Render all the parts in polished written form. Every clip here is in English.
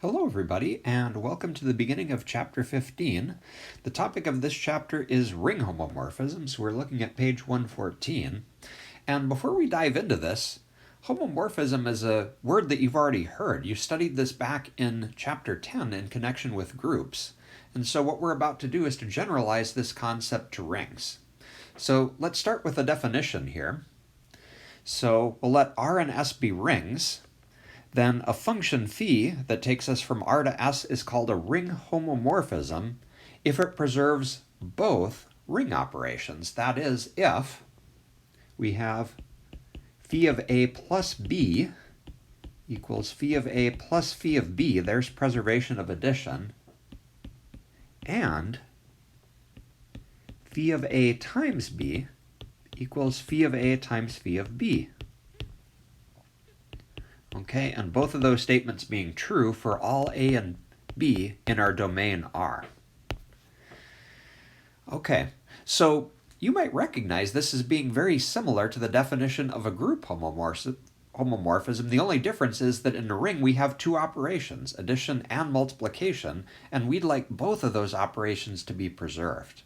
Hello everybody, and welcome to the beginning of Chapter 15. The topic of this chapter is ring homomorphisms. We're looking at page 114. And before we dive into this, homomorphism is a word that you've already heard. You studied this back in Chapter 10 in connection with groups. And so what we're about to do is to generalize this concept to rings. So let's start with a definition here. So we'll let R and S be rings. Then a function phi that takes us from R to S is called a ring homomorphism if it preserves both ring operations. That is, if we have phi of A plus B equals phi of A plus phi of B, there's preservation of addition, and phi of A times B equals phi of A times phi of B. Okay, and both of those statements being true for all A and B in our domain R. Okay, so you might recognize this as being very similar to the definition of a group homomorphism. The only difference is that in a ring we have two operations, addition and multiplication, and we'd like both of those operations to be preserved.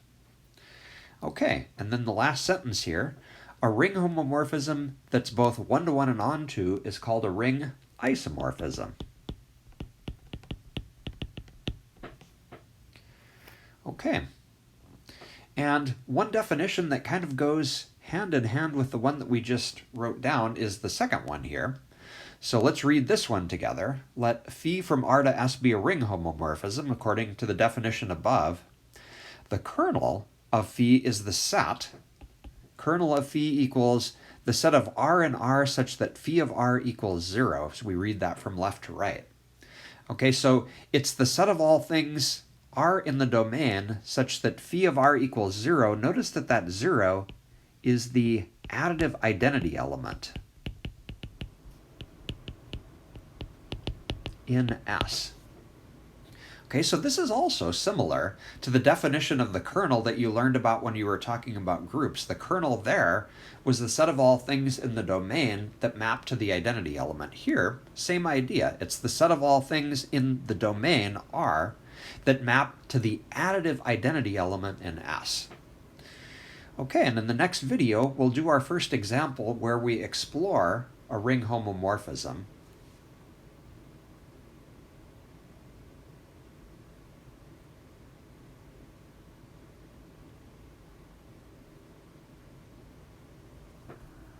Okay, and then the last sentence here. A ring homomorphism that's both one-to-one and onto is called a ring isomorphism. Okay. And one definition that kind of goes hand in hand with the one that we just wrote down is the second one here. So let's read this one together. Let phi from R to S be a ring homomorphism according to the definition above. The kernel of phi is the set. Kernel of phi equals the set of R and R such that phi of R equals 0. So we read that from left to right. Okay, so it's the set of all things R in the domain such that phi of R equals 0. Notice that that 0 is the additive identity element in S. Okay, so this is also similar to the definition of the kernel that you learned about when you were talking about groups. The kernel there was the set of all things in the domain that map to the identity element. Here, same idea. It's the set of all things in the domain R that map to the additive identity element in S. Okay, and in the next video, we'll do our first example where we explore a ring homomorphism.